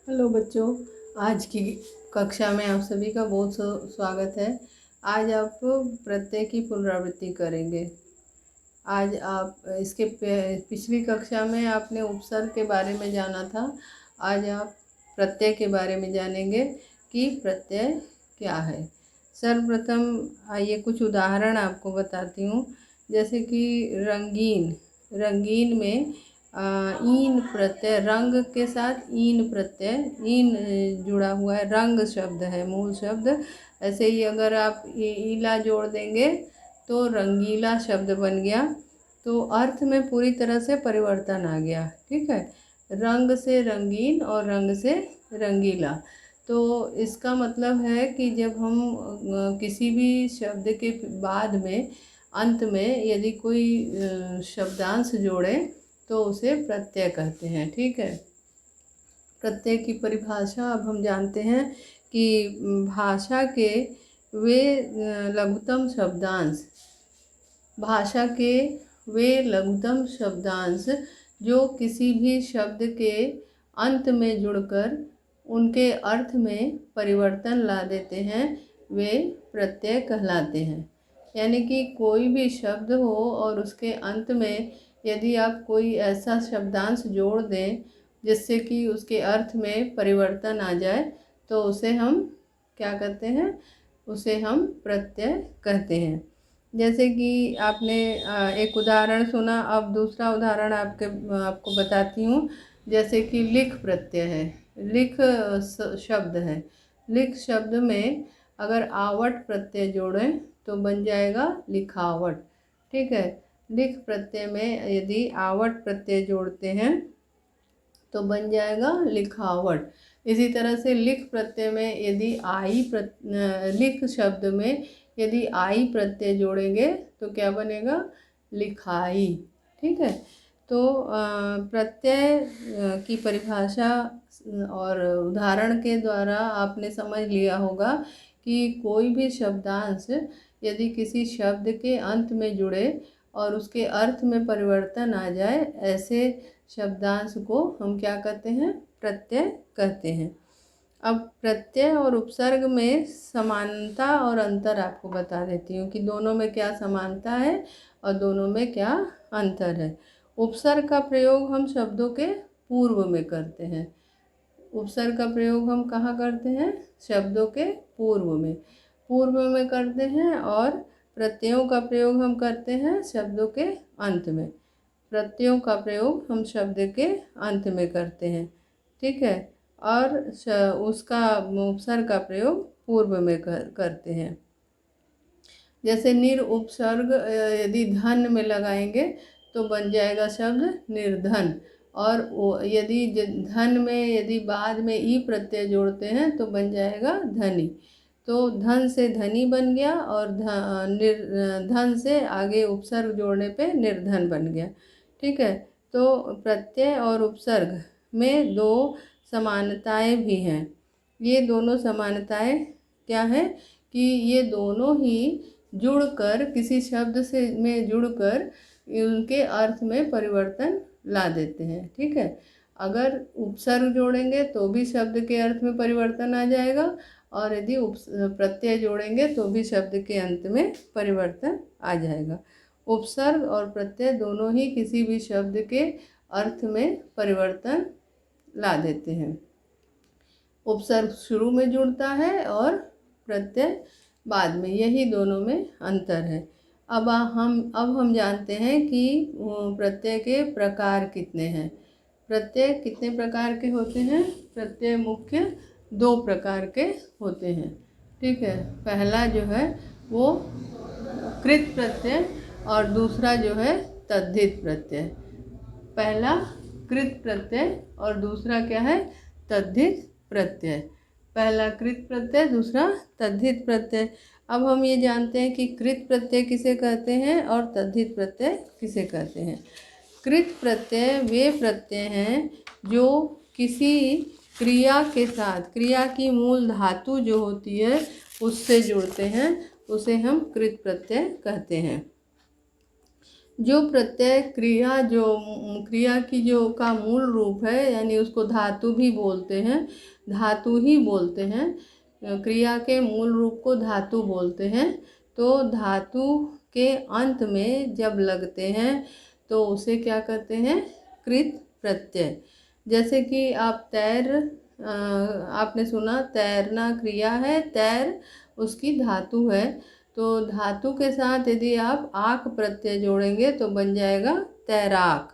Hello बच्चों, आज की कक्षा में आप सभी का बहुत स्वागत है। आज आप प्रत्यय की पुनरावृत्ति करेंगे। आज आप पिछली कक्षा में आपने उपसर्ग के बारे में जाना था। आज आप प्रत्यय के बारे में जानेंगे कि प्रत्यय क्या है। सर्वप्रथम आइए कुछ उदाहरण आपको बताती हूँ। जैसे कि रंगीन, रंगीन में ईन प्रत्यय, रंग के साथ ईन प्रत्यय, ईन जुड़ा हुआ है, रंग शब्द है मूल शब्द। ऐसे ही अगर आप ईला जोड़ देंगे तो रंगीला शब्द बन गया। तो अर्थ में पूरी तरह से परिवर्तन आ गया। ठीक है, रंग से रंगीन और रंग से रंगीला। तो इसका मतलब है कि जब हम किसी भी शब्द के बाद में अंत में यदि कोई शब्दांश जोड़ें तो उसे प्रत्यय कहते हैं। ठीक है, प्रत्यय की परिभाषा अब हम जानते हैं कि भाषा के वे लघुतम शब्दांश, भाषा के वे लघुतम शब्दांश जो किसी भी शब्द के अंत में जुड़कर उनके अर्थ में परिवर्तन ला देते हैं, वे प्रत्यय कहलाते हैं। यानी कि कोई भी शब्द हो और उसके अंत में यदि आप कोई ऐसा शब्दांश जोड़ दें जिससे कि उसके अर्थ में परिवर्तन आ जाए तो उसे हम क्या कहते हैं, उसे हम प्रत्यय कहते हैं। जैसे कि आपने एक उदाहरण सुना, अब दूसरा उदाहरण आपको बताती हूँ। जैसे कि लिख प्रत्यय है, लिख शब्द है। लिख शब्द में अगर आवट प्रत्यय जोड़ें तो बन जाएगा लिखावट। ठीक है, लिख प्रत्यय में यदि आवट प्रत्यय जोड़ते हैं तो बन जाएगा लिखावट। इसी तरह से लिख प्रत्यय में यदि लिख शब्द में यदि आई प्रत्यय जोड़ेंगे तो क्या बनेगा, लिखाई। ठीक है, तो प्रत्यय की परिभाषा और उदाहरण के द्वारा आपने समझ लिया होगा कि कोई भी शब्दांश यदि किसी शब्द के अंत में जुड़े और उसके अर्थ में परिवर्तन आ जाए, ऐसे शब्दांश को हम क्या कहते हैं, प्रत्यय कहते हैं। अब प्रत्यय और उपसर्ग में समानता और अंतर आपको बता देती हूँ कि दोनों में क्या समानता है और दोनों में क्या अंतर है। उपसर्ग का प्रयोग हम शब्दों के पूर्व में करते हैं। उपसर्ग का प्रयोग हम कहाँ करते हैं, शब्दों के पूर्व में करते हैं। और प्रत्ययों का प्रयोग हम करते हैं शब्दों के अंत में। प्रत्ययों का प्रयोग हम शब्द के अंत में करते हैं। ठीक है, और उसका उपसर्ग का प्रयोग पूर्व में करते हैं। जैसे निर उपसर्ग यदि धन में लगाएंगे तो बन जाएगा शब्द निर्धन। और यदि धन में यदि बाद में ई प्रत्यय जोड़ते हैं तो बन जाएगा धनी। तो धन से धनी बन गया और धन से आगे उपसर्ग जोड़ने पे निर्धन बन गया। ठीक है, तो प्रत्यय और उपसर्ग में दो समानताएं भी हैं। ये दोनों समानताएं क्या है कि ये दोनों ही जुड़कर किसी शब्द से में जुड़कर उनके अर्थ में परिवर्तन ला देते हैं। ठीक है, अगर उपसर्ग जोड़ेंगे तो भी शब्द के अर्थ में परिवर्तन आ जाएगा और यदि प्रत्यय जोड़ेंगे तो भी शब्द के अंत में परिवर्तन आ जाएगा। उपसर्ग और प्रत्यय दोनों ही किसी भी शब्द के अर्थ में परिवर्तन ला देते हैं। उपसर्ग शुरू में जुड़ता है और प्रत्यय बाद में, यही दोनों में अंतर है। अब हम जानते हैं कि प्रत्यय के प्रकार कितने हैं। प्रत्यय कितने प्रकार के होते हैं, प्रत्यय मुख्य दो प्रकार के होते हैं। ठीक है, पहला जो है वो कृत प्रत्यय और दूसरा जो है तद्धित प्रत्यय। पहला कृत प्रत्यय और दूसरा क्या है, तद्धित प्रत्यय। पहला कृत प्रत्यय, दूसरा तद्धित प्रत्यय। अब हम ये जानते हैं कि कृत प्रत्यय किसे कहते हैं और तद्धित प्रत्यय किसे कहते हैं। कृत प्रत्यय वे प्रत्यय हैं जो किसी क्रिया के साथ, क्रिया की मूल धातु जो होती है उससे जुड़ते हैं, उसे हम कृत प्रत्यय कहते हैं। जो प्रत्यय क्रिया जो क्रिया की जो का मूल रूप है, यानी उसको धातु भी बोलते हैं, धातु ही बोलते हैं, क्रिया के मूल रूप को धातु बोलते हैं। तो धातु के अंत में जब लगते हैं तो उसे क्या कहते हैं? कृत प्रत्यय। जैसे कि आप आपने सुना तैरना क्रिया है, तैर उसकी धातु है, तो धातु के साथ यदि आप आक प्रत्यय जोड़ेंगे तो बन जाएगा तैराक।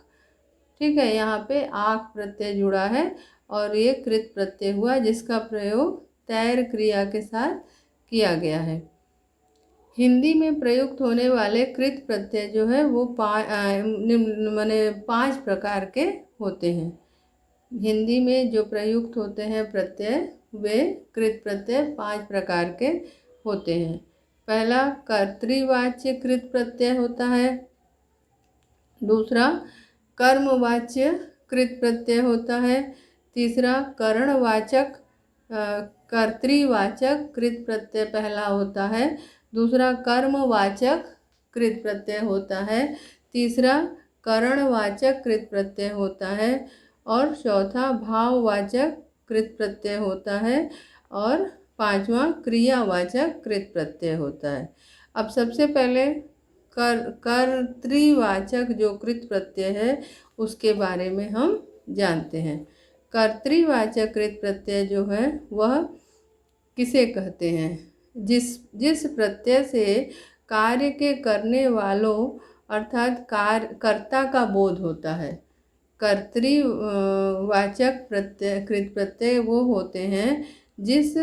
ठीक है, यहाँ पे आक प्रत्यय जुड़ा है और ये कृत प्रत्यय हुआ जिसका प्रयोग तैर क्रिया के साथ किया गया है। हिंदी में प्रयुक्त होने वाले कृत प्रत्यय जो है वो माने 5 प्रकार के होते हैं। हिंदी में जो प्रयुक्त होते हैं प्रत्यय वे कृत प्रत्यय 5 प्रकार के होते हैं। पहला कर्तृवाच्य कृत प्रत्यय होता है। दूसरा कर्मवाच्य कृत प्रत्यय होता है। तीसरा करणवाचक कर्तृवाचक कृत प्रत्यय पहला होता है। दूसरा कर्मवाचक कृत प्रत्यय होता है। तीसरा करणवाचक कृत प्रत्यय होता है और चौथा भाववाचक कृत प्रत्यय होता है और पांचवा क्रियावाचक कृत प्रत्यय होता है। अब सबसे पहले कर्तृवाचक जो कृत प्रत्यय है उसके बारे में हम जानते हैं। कर्तृवाचक कृत प्रत्यय जो है वह किसे कहते हैं? जिस प्रत्यय से कार्य के करने वालों अर्थात कर्ता का बोध होता है। कर्तृवाचक प्रत्यय कृत प्रत्यय वो होते हैं जिस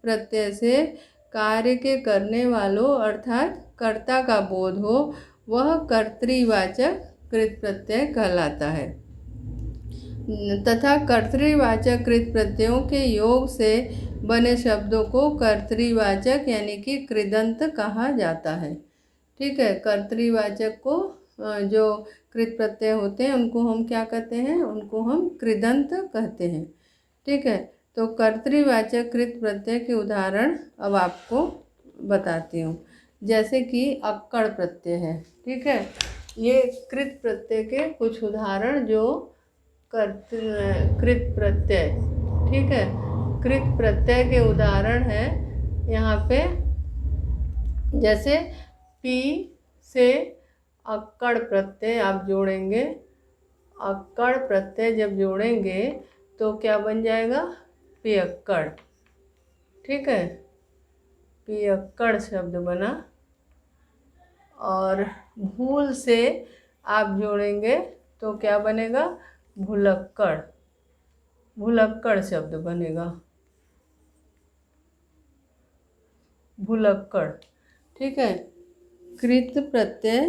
प्रत्यय से कार्य के करने वालों अर्थात कर्ता का बोध हो, वह कर्तृवाचक कृत प्रत्यय कहलाता है। तथा कर्तृवाचक कृत प्रत्ययों के योग से बने शब्दों को कर्तृवाचक यानी कि कृदंत कहा जाता है। ठीक है, कर्तृवाचक को जो कृत प्रत्यय होते हैं उनको हम क्या कहते हैं? उनको हम कृदंत कहते हैं। ठीक है, तो कर्तृवाचक कृत प्रत्यय के उदाहरण अब आपको बताती हूँ। जैसे कि अक्कड़ प्रत्यय है। ठीक है, ये कृत प्रत्यय के कुछ उदाहरण जो कृत प्रत्यय। ठीक है, कृत प्रत्यय के उदाहरण है यहाँ पे, जैसे पी से अक्कड़ प्रत्यय आप जोड़ेंगे। अक्कड़ प्रत्यय जब जोड़ेंगे तो क्या बन जाएगा? पियक्कड़। ठीक है, पियक्कड़ शब्द बना। और भूल से आप जोड़ेंगे तो क्या बनेगा? भुलक्कड़। भुलक्कड़ शब्द बनेगा, भुलक्कड़। ठीक है, कृत प्रत्यय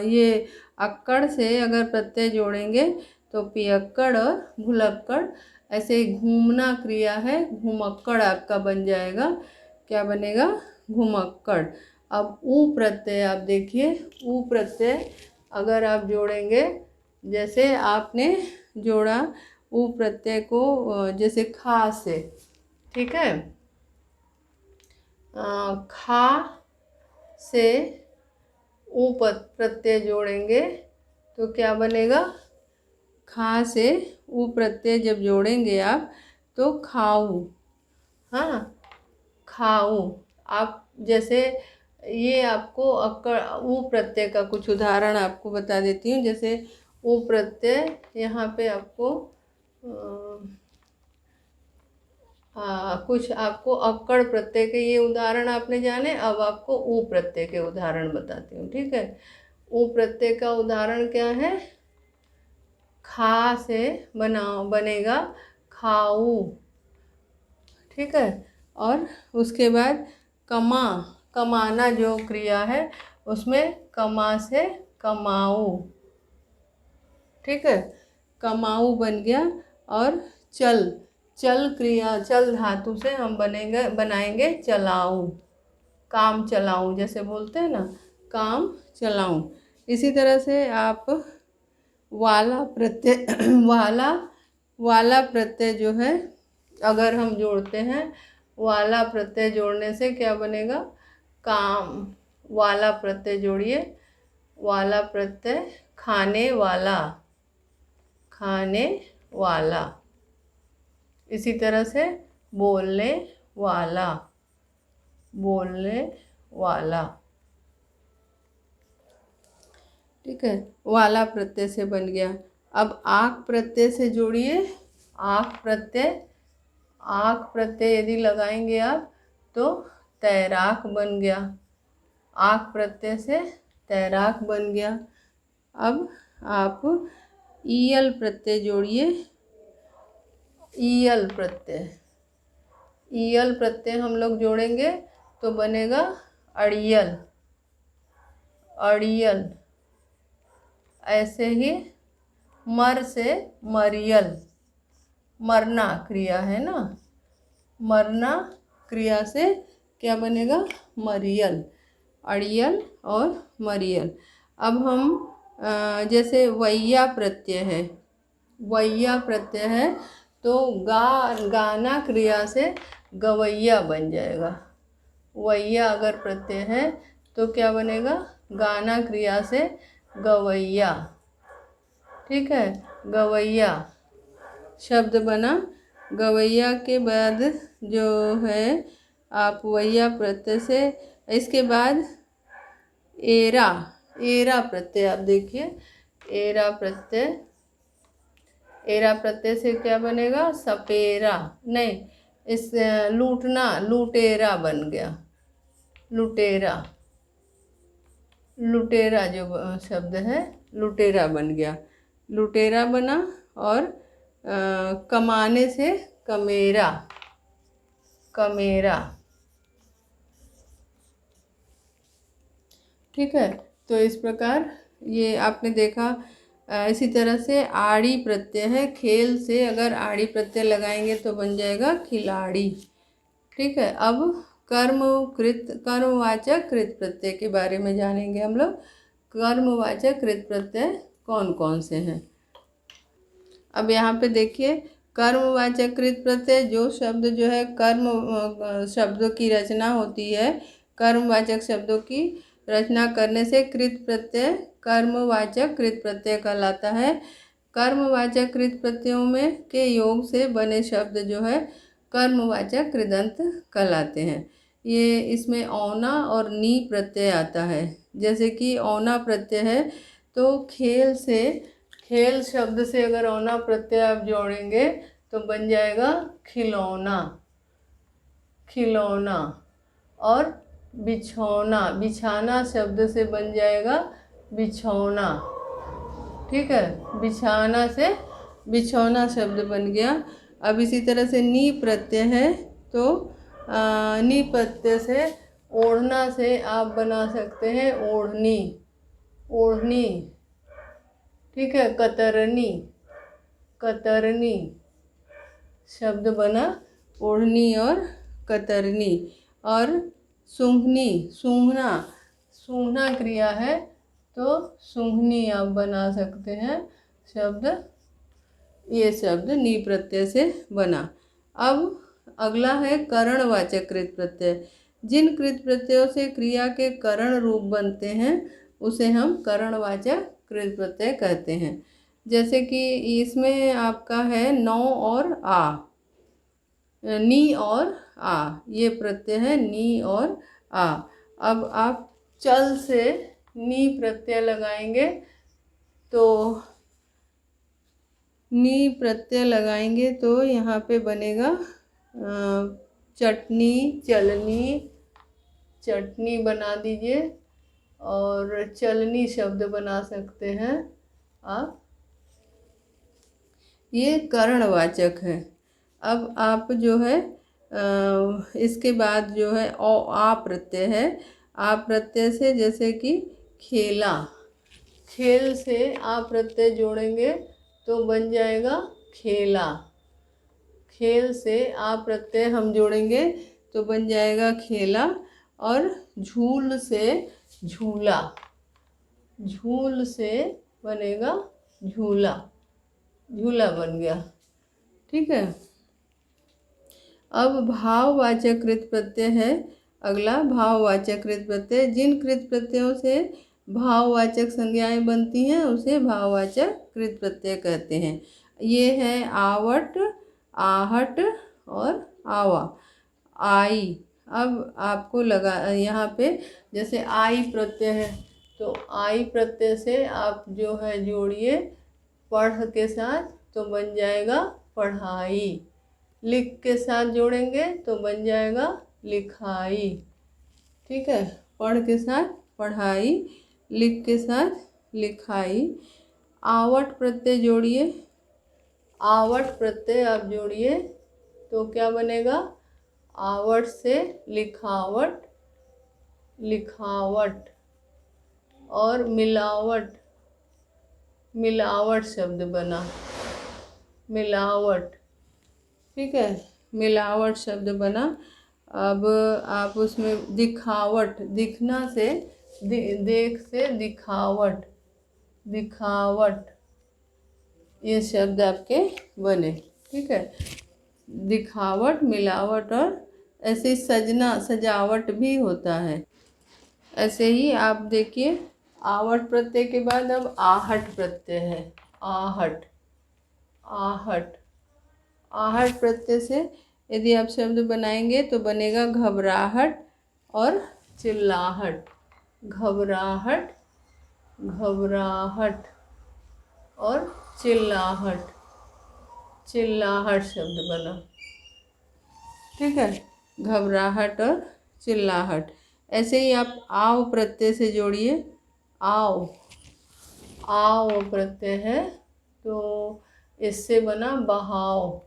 ये अक्कड़ से अगर प्रत्यय जोड़ेंगे तो पियक्कड़ और भुलक्कड़। ऐसे घूमना क्रिया है, घुमक्कड़ आपका बन जाएगा। क्या बनेगा? घुमक्कड़। अब ऊ प्रत्यय आप देखिए, ऊ प्रत्यय अगर आप जोड़ेंगे, जैसे आपने जोड़ा ऊ प्रत्यय को जैसे खा से। ठीक है, खा से ऊ प्रत्यय जोड़ेंगे तो क्या बनेगा? खा से ऊ प्रत्यय जब जोड़ेंगे आप तो खाऊ। हाँ, खाऊ। आप जैसे ये आपको अक्कड़ ऊ प्रत्यय का कुछ उदाहरण आपको बता देती हूँ। जैसे ऊ प्रत्यय यहाँ पे आपको कुछ आपको अक्कड़ प्रत्यय के ये उदाहरण आपने जाने। अब आपको ऊ प्रत्यय के उदाहरण बताती हूँ। ठीक है, ऊ प्रत्यय का उदाहरण क्या है? खा से बनेगा खाऊ। ठीक है, और उसके बाद कमाना जो क्रिया है उसमें कमा से कमाऊ। ठीक है, कमाऊ बन गया। और चल क्रिया, चल धातु से हम बनाएंगे चलाऊं। काम चलाऊं जैसे बोलते हैं ना, काम चलाऊं। इसी तरह से आप वाला प्रत्यय वाला प्रत्यय जो है अगर हम जोड़ते हैं, वाला प्रत्यय जोड़ने से क्या बनेगा? काम। वाला प्रत्यय जोड़िए वाला प्रत्यय खाने वाला, खाने वाला। इसी तरह से बोलने वाला, बोलने वाला। ठीक है, वाला प्रत्यय से बन गया। अब आक प्रत्यय से जोड़िए। आक प्रत्यय, आक प्रत्यय यदि लगाएंगे आप तो तैराक बन गया। आक प्रत्यय से तैराक बन गया। अब आप ईयल प्रत्यय जोड़िए। ईयल प्रत्यय, ईयल प्रत्यय हम लोग जोड़ेंगे तो बनेगा अड़ियल, अड़ियल। ऐसे ही मर से मरियल, मरना क्रिया है ना, मरना क्रिया से क्या बनेगा, मरियल। अड़ियल और मरियल। अब हम जैसे वैया प्रत्यय है, वैया प्रत्यय है तो गाना क्रिया से गवैया बन जाएगा। वैया अगर प्रत्यय है तो क्या बनेगा, गाना क्रिया से गवैया। ठीक है, गवैया शब्द बना। गवैया के बाद जो है आप वैया प्रत्यय से, इसके बाद एरा, एरा प्रत्यय आप देखिए। एरा प्रत्यय, एरा प्रत्यय से क्या बनेगा, सपेरा, नहीं इस लूटना, लुटेरा बन गया, लुटेरा। लुटेरा जो शब्द है लुटेरा बन गया, लुटेरा बना। और कमाने से कमेरा, कमेरा। ठीक है, तो इस प्रकार ये आपने देखा। इसी तरह से आड़ी प्रत्यय है, खेल से अगर आड़ी प्रत्यय लगाएंगे तो बन जाएगा खिलाड़ी। ठीक है, अब कर्मवाचक कृत प्रत्यय के बारे में जानेंगे हम लोग। कर्मवाचक कृत प्रत्यय कौन कौन से हैं। अब यहाँ पे देखिए, कर्मवाचक कृत प्रत्यय जो शब्द जो है कर्म शब्दों की रचना होती है, कर्मवाचक शब्दों की रचना करने से कृत प्रत्यय कर्मवाचक कृत प्रत्यय कहलाता है। कर्मवाचक कृत प्रत्ययों में के योग से बने शब्द जो है कर्मवाचक कृदंत कहलाते हैं। ये इसमें औना और नी प्रत्यय आता है। जैसे कि औना प्रत्यय है तो खेल से, खेल शब्द से अगर औना प्रत्यय आप जोड़ेंगे तो बन जाएगा खिलौना, खिलौना। और बिछौना, बिछाना शब्द से बन जाएगा बिछौना। ठीक है, बिछाना से बिछौना शब्द बन गया। अब इसी तरह से नी प्रत्यय है तो नी प्रत्यय से ओढ़ना से आप बना सकते हैं ओढ़नी, ओढ़नी। ठीक है, कतरनी, कतरनी शब्द बना ओढ़नी और कतरनी। और सूंघनी, सूंघना, सूंघना क्रिया है तो सूंघनी आप बना सकते हैं शब्द। ये शब्द नी प्रत्यय से बना। अब अगला है करणवाचक कृत प्रत्यय। जिन कृत प्रत्ययों से क्रिया के करण रूप बनते हैं उसे हम करणवाचक कृत प्रत्यय कहते हैं। जैसे कि इसमें आपका है नौ और आ, नी और आ, ये प्रत्यय है नी और आ। अब आप चल से नी प्रत्यय लगाएंगे तो नी प्रत्यय लगाएंगे तो यहाँ पे बनेगा चटनी, चलनी, चटनी बना दीजिए। और चलनी शब्द बना सकते हैं आप। ये करणवाचक है। अब आप जो है इसके बाद जो है आ प्रत्यय है। आ प्रत्यय से जैसे कि खेला, खेल से आ प्रत्यय जोड़ेंगे तो बन जाएगा खेला। खेल से आ प्रत्यय हम जोड़ेंगे तो बन जाएगा खेला। और झूल से झूला, झूल से बनेगा झूला, झूला बन गया। ठीक है, अब भाववाचक कृत प्रत्यय है। अगला भाववाचक कृत प्रत्यय, जिन कृत प्रत्ययों से भाववाचक संज्ञाएं बनती हैं उसे भाववाचक कृत प्रत्यय कहते हैं। ये है आवट, आहट और आवा। आई, अब आपको लगा यहाँ पे जैसे आई प्रत्यय है तो आई प्रत्यय से आप जो है जोड़िए पढ़ के साथ तो बन जाएगा पढ़ाई। लिख के साथ जोड़ेंगे तो बन जाएगा लिखाई। ठीक है, पढ़ के साथ पढ़ाई, लिख के साथ लिखाई। आवट प्रत्यय जोड़िए, आवट प्रत्यय आप जोड़िए तो क्या बनेगा? आवट से लिखावट, लिखावट। और मिलावट, मिलावट शब्द बना, मिलावट। ठीक है, मिलावट शब्द बना। अब आप उसमें दिखावट, दिखना से देख से दिखावट, दिखावट, ये शब्द आपके बने। ठीक है, दिखावट, मिलावट और ऐसे सजना, सजावट भी होता है। ऐसे ही आप देखिए आवट प्रत्यय के बाद अब आहट प्रत्यय है। आहट, आहट, आहट प्रत्यय से यदि आप शब्द बनाएंगे तो बनेगा घबराहट और चिल्लाहट। घबराहट, घबराहट और चिल्लाहट, चिल्लाहट शब्द बना। ठीक है, घबराहट और चिल्लाहट। ऐसे ही आप आव प्रत्यय से जोड़िए। आव, आव प्रत्यय है तो इससे बना बहाव,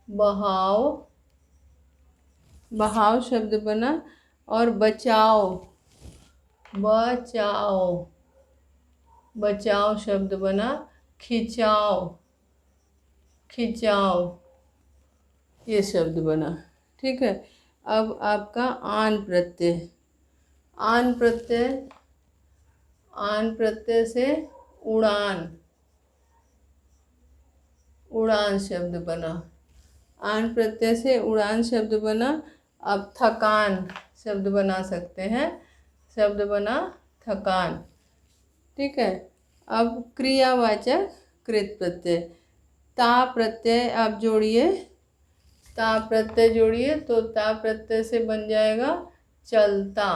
बहाव, बहाव शब्द बना। और बचाव, बचाओ, बचाओ शब्द बना। खिंचाव, खिंचाव, ये शब्द बना। ठीक है, अब आपका आन प्रत्यय, आन प्रत्यय, आन प्रत्यय से उड़ान, उड़ान शब्द बना। आन प्रत्यय से उड़ान शब्द बना। अब थकान शब्द बना सकते हैं, शब्द बना थकान। ठीक है, अब क्रियावाचक कृत प्रत्यय, ता प्रत्यय आप जोड़िए, ता प्रत्यय जोड़िए तो ता प्रत्यय से बन जाएगा चलता,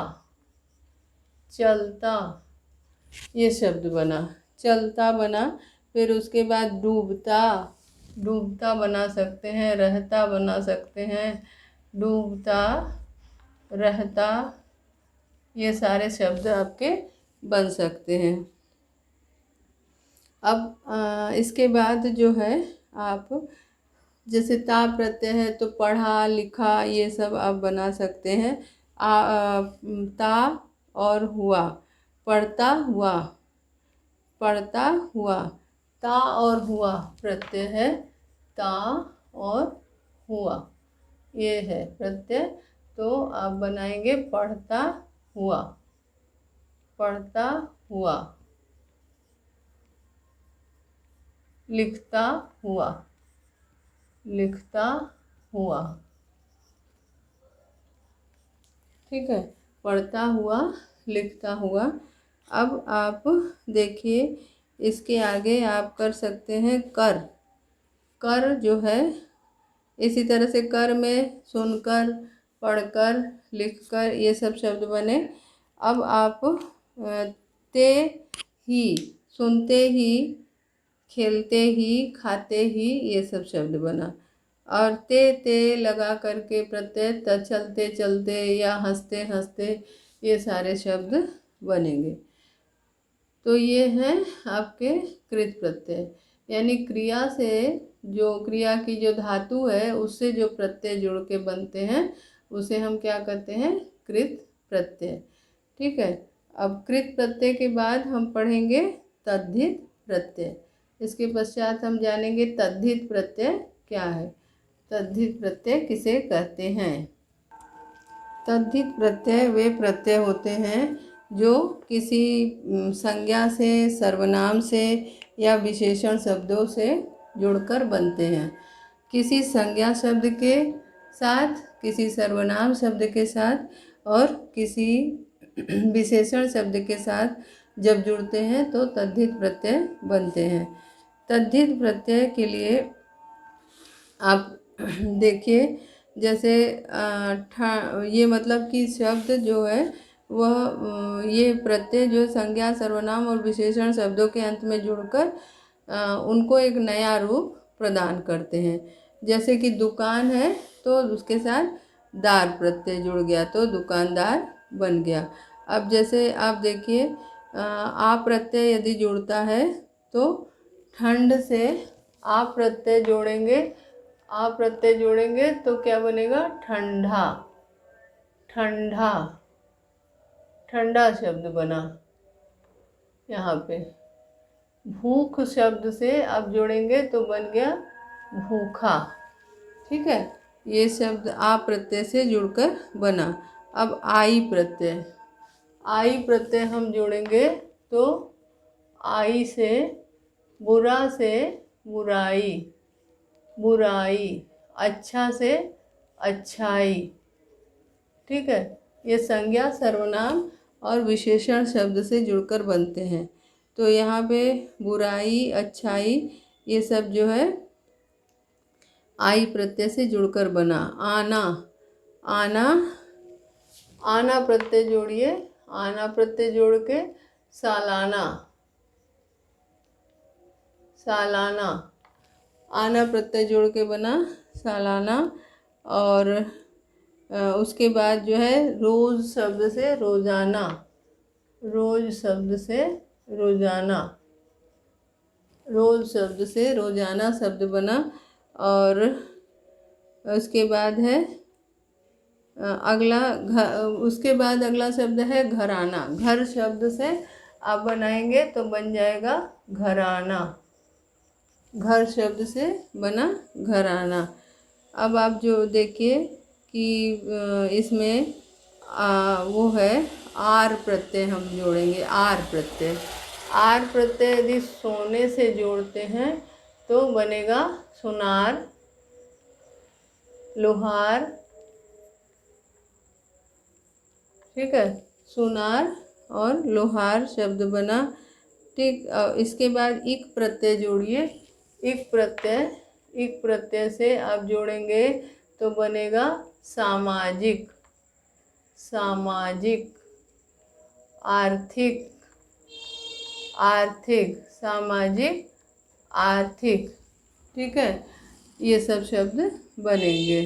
चलता, ये शब्द बना, चलता बना। फिर उसके बाद डूबता, डूबता बना सकते हैं, रहता बना सकते हैं, डूबता, रहता, ये सारे शब्द आपके बन सकते हैं। अब इसके बाद जो है आप जैसे ता प्रत्यय है तो पढ़ा, लिखा, ये सब आप बना सकते हैं। ता और हुआ, पढ़ता हुआ, पढ़ता हुआ। ता और हुआ प्रत्यय है, ता और हुआ, ये है प्रत्यय। तो आप बनाएंगे पढ़ता हुआ, पढ़ता हुआ, लिखता हुआ, लिखता हुआ। ठीक है, पढ़ता हुआ, लिखता हुआ। अब आप देखिए इसके आगे आप कर सकते हैं कर, कर जो है इसी तरह से कर में सुनकर, पढ़कर, लिखकर, ये सब शब्द बने। अब आप ते ही, सुनते ही, खेलते ही, खाते ही, ये सब शब्द बना। और ते लगा करके प्रत्यय चलते चलते या हंसते हंसते, ये सारे शब्द बनेंगे। तो ये हैं आपके कृत प्रत्यय, यानी क्रिया से, जो क्रिया की जो धातु है उससे जो प्रत्यय जुड़ के बनते हैं उसे हम क्या कहते हैं? कृत प्रत्यय। ठीक है, अब कृत प्रत्यय के बाद हम पढ़ेंगे तद्धित प्रत्यय। इसके पश्चात हम जानेंगे तद्धित प्रत्यय क्या है, तद्धित प्रत्यय किसे कहते हैं। तद्धित प्रत्यय वे प्रत्यय होते हैं जो किसी संज्ञा से, सर्वनाम से या विशेषण शब्दों से जुड़कर बनते हैं। किसी संज्ञा शब्द के साथ, किसी सर्वनाम शब्द के साथ और किसी विशेषण शब्द के साथ जब जुड़ते हैं तो तद्धित प्रत्यय बनते हैं। तद्धित प्रत्यय के लिए आप देखिए, जैसे ये मतलब कि शब्द जो है वह ये प्रत्यय जो संज्ञा, सर्वनाम और विशेषण शब्दों के अंत में जुड़कर उनको एक नया रूप प्रदान करते हैं। जैसे कि दुकान है तो उसके साथ दार प्रत्यय जुड़ गया तो दुकानदार बन गया। अब जैसे आप देखिए, आ प्रत्यय यदि जुड़ता है तो ठंड से आप प्रत्यय जोड़ेंगे, आप प्रत्यय जोड़ेंगे तो क्या बनेगा? ठंडा। ठंडा, ठंडा शब्द बना। यहाँ पे भूख शब्द से आप जोड़ेंगे तो बन गया भूखा। ठीक है, ये शब्द आ प्रत्यय से जुड़कर बना। अब आई प्रत्यय, आई प्रत्यय हम जोड़ेंगे तो आई से बुरा से बुराई, बुराई। अच्छा से अच्छाई। ठीक है, ये संज्ञा, सर्वनाम और विशेषण शब्द से जुड़कर बनते हैं। तो यहाँ पे बुराई, अच्छाई, ये सब जो है आई प्रत्यय से जुड़कर बना। आना, आना, आना प्रत्यय जोड़िए, आना प्रत्यय जोड़ के सालाना, सालाना। आना प्रत्यय जोड़ के बना सालाना। और उसके बाद जो है रोज शब्द से रोजाना, रोज शब्द से रोजाना, रोज शब्द से रोजाना शब्द बना। और उसके बाद है उसके बाद अगला शब्द है घराना। घर शब्द से आप बनाएंगे तो बन जाएगा घराना। घर शब्द से बना घराना। अब आप जो देखिए कि इसमें वो है आर प्रत्यय हम जोड़ेंगे। आर प्रत्यय, आर प्रत्यय यदि सोने से जोड़ते हैं तो बनेगा सुनार, लोहार। ठीक है, सुनार और लोहार शब्द बना। ठीक, इसके बाद इक प्रत्यय जोड़िए। इक प्रत्यय, इक प्रत्यय से आप जोड़ेंगे तो बनेगा सामाजिक, सामाजिक। आर्थिक, आर्थिक, सामाजिक, आर्थिक। ठीक है, ये सब शब्द बनेंगे।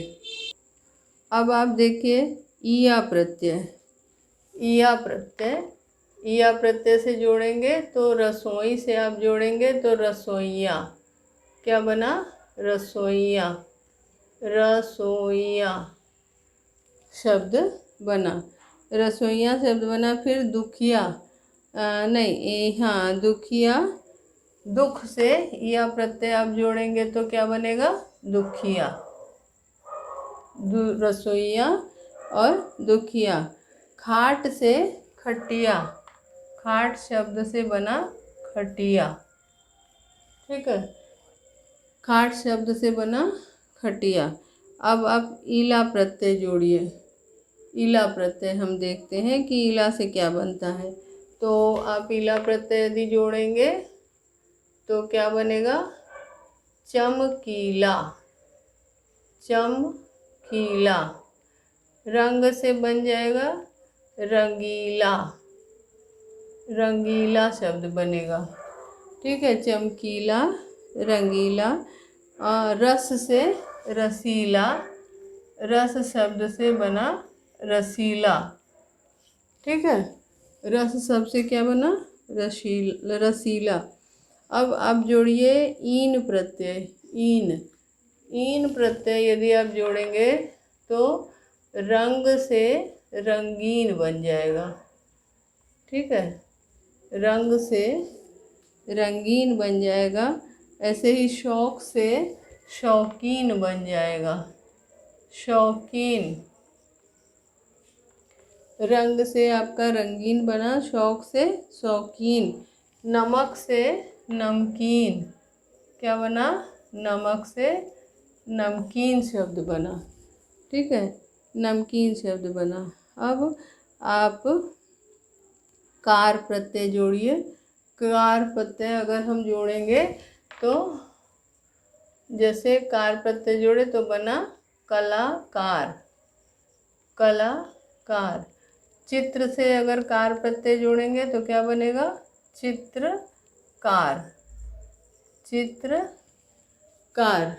अब आप देखिए ईया प्रत्यय, ईया प्रत्यय, ईया प्रत्यय से जोड़ेंगे तो रसोई से आप जोड़ेंगे तो रसोइया। क्या बना? रसोइया, रसोइया शब्द बना, रसोइया शब्द बना। फिर दुखिया, हाँ दुखिया, दुख से या प्रत्यय आप जोड़ेंगे तो क्या बनेगा? दुखिया। रसोइया और दुखिया। खाट से खटिया, खाट शब्द से बना खटिया। ठीक है, खाट शब्द से बना खटिया। अब आप ईला प्रत्यय जोड़िए। ईला प्रत्यय हम देखते हैं कि ईला से क्या बनता है। तो आप ईला प्रत्यय यदि जोड़ेंगे तो क्या बनेगा? चमकीला, चमकीला। रंग से बन जाएगा रंगीला, रंगीला शब्द बनेगा। ठीक है, चमकीला, रंगीला। रस से रसीला, रस शब्द से बना रसीला। ठीक है, रस शब्द से क्या बना? रसीला। अब आप जोड़िए ईन प्रत्यय। ईन, ईन प्रत्यय यदि आप जोड़ेंगे तो रंग से रंगीन बन जाएगा। ठीक है, रंग से रंगीन बन जाएगा। ऐसे ही शौक से शौकीन बन जाएगा। शौकीन, रंग से आपका रंगीन बना, शौक से शौकीन। नमक से नमकीन, क्या बना? नमक से नमकीन शब्द बना। ठीक है, नमकीन शब्द बना। अब आप कार प्रत्यय जोड़िए। कार प्रत्यय अगर हम जोड़ेंगे तो जैसे कार प्रत्यय जोड़े तो बना कलाकार, कलाकार। चित्र से अगर कार प्रत्यय जोड़ेंगे तो क्या बनेगा? चित्रकार, चित्रकार।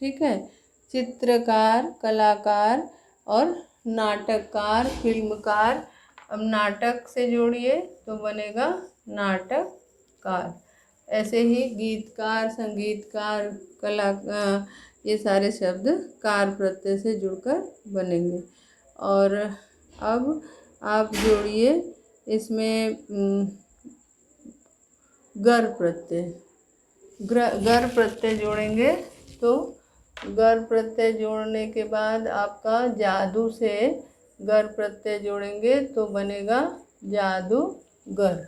ठीक है, चित्रकार, कलाकार और नाटककार, फिल्मकार। अब नाटक से जोड़िए तो बनेगा नाटककार। ऐसे ही गीतकार, संगीतकार, ये सारे शब्द कार प्रत्यय से जुड़कर बनेंगे। और अब आप जोड़िए इसमें गर प्रत्यय। गर प्रत्यय जोड़ेंगे तो गर प्रत्यय जोड़ने के बाद आपका जादू से गर प्रत्यय जोड़ेंगे तो बनेगा जादूगर।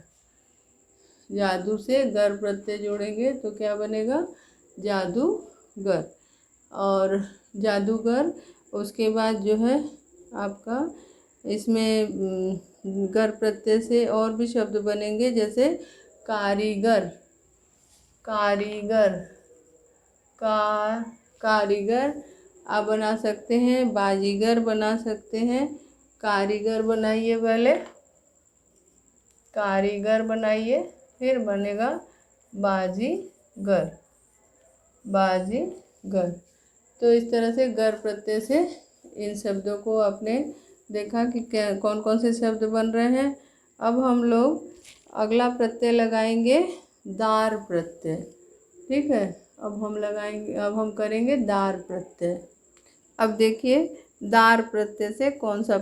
जादू से गर प्रत्यय जोड़ेंगे तो क्या बनेगा? जादूगर। और जादूगर, उसके बाद जो है आपका इसमें गर प्रत्यय से और भी शब्द बनेंगे, जैसे कारीगर, कारीगर, कारीगर आप बना सकते हैं, बाजीगर बना सकते हैं। कारीगर बनाइए, पहले कारीगर बनाइए, फिर बनेगा बाजीगर, बाजीगर। तो इस तरह से गर प्रत्यय से इन शब्दों को आपने देखा कि क्या कौन कौन से शब्द बन रहे हैं। अब हम लोग अगला प्रत्यय लगाएंगे दार प्रत्यय। ठीक है, अब हम करेंगे दार प्रत्यय। अब देखिए दार प्रत्यय से कौन सा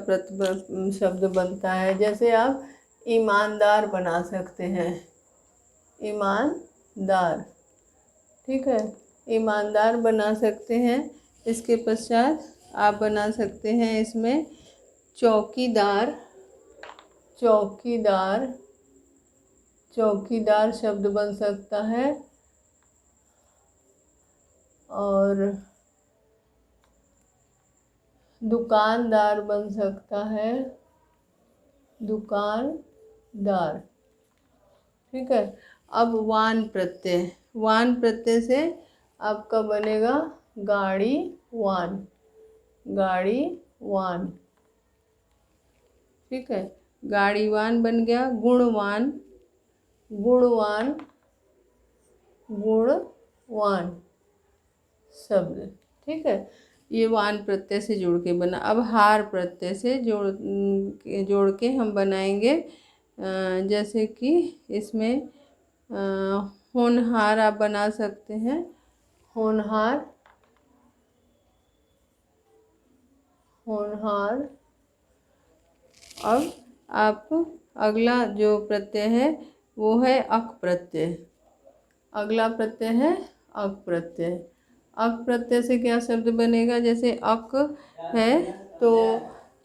शब्द बनता है। जैसे आप ईमानदार बना सकते हैं, ईमानदार। ठीक है, ईमानदार बना सकते हैं। इसके पश्चात आप बना सकते हैं इसमें चौकीदार, चौकीदार, चौकीदार शब्द बन सकता है। और दुकानदार बन सकता है, दुकानदार। ठीक है, अब वान प्रत्यय। वान प्रत्यय से आपका बनेगा गाड़ी वान, गाड़ी वान। ठीक है, गाड़ीवान बन गया। गुणवान, गुणवान, गुणवान शब्द। ठीक है, ये वान प्रत्यय से जोड़ के बना। अब हार प्रत्यय से जोड़ के हम बनाएंगे, जैसे कि इसमें होनहार आप बना सकते हैं, होनहार, होनहार। अब आप अगला जो प्रत्यय है वो है अक प्रत्यय। अगला प्रत्यय है अक प्रत्यय। अक प्रत्यय से क्या शब्द बनेगा? जैसे अक है तो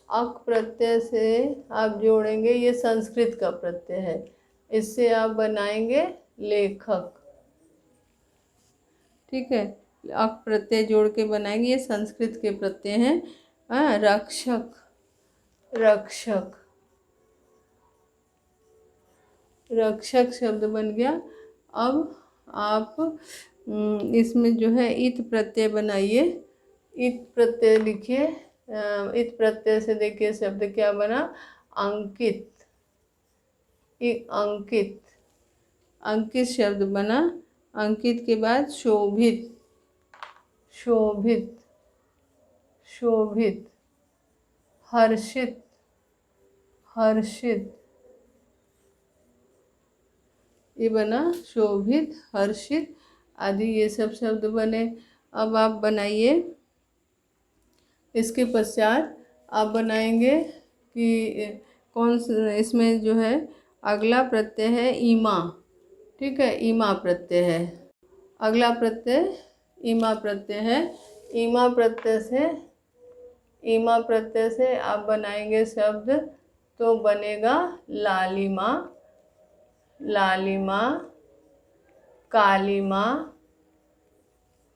अक प्रत्यय से आप जोड़ेंगे, ये संस्कृत का प्रत्यय है, इससे आप बनाएंगे लेखक। ठीक है, अक प्रत्यय जोड़ के बनाएंगे, ये संस्कृत के प्रत्यय हैं। रक्षक, रक्षक, रक्षक शब्द बन गया। अब आप इसमें जो है इत प्रत्यय बनाइए। इत प्रत्यय लिखिए। इत प्रत्यय से देखिए शब्द क्या बना? अंकित, अंकित, अंकित शब्द बना। अंकित के बाद शोभित, शोभित, शोभित। हर्षित, हर्षित, ये बना शोभित, हर्षित आदि, ये सब शब्द बने। अब आप बनाइए, इसके पश्चात आप बनाएंगे कि इसमें जो है अगला प्रत्यय है ईमा। ठीक है, ईमा प्रत्यय है अगला प्रत्यय, ईमा प्रत्यय है। ईमा प्रत्यय से, ईमा प्रत्यय से आप बनाएंगे शब्द तो बनेगा लालिमा, लालिमा, कालीमा,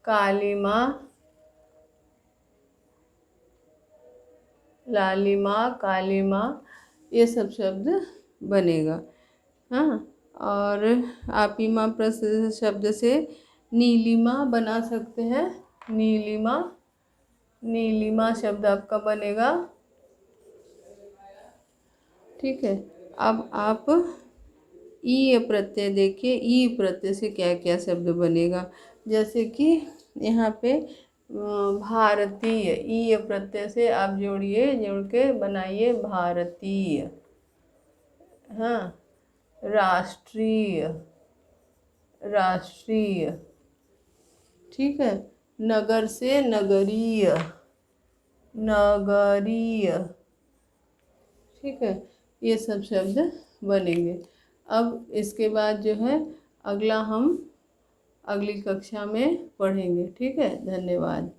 कालीमा, लालिमा, कालीमा, ये सब शब्द बनेगा। हाँ, और आपीमा प्रत्यय शब्द से नीलिमा बना सकते हैं। नीलिमा, नीलिमा शब्द आपका बनेगा। ठीक है, अब आप ई प्रत्यय देखिए, ई प्रत्यय से क्या क्या शब्द बनेगा। जैसे कि यहाँ पे भारतीय, ई प्रत्यय से आप जोड़िए, जोड़ के बनाइए भारतीय। हाँ, राष्ट्रीय, राष्ट्रीय। ठीक है, नगर से नगरीय, नगरीय। ठीक है, ये सब शब्द बनेंगे। अब इसके बाद जो है अगला हम अगली कक्षा में पढ़ेंगे। ठीक है, धन्यवाद।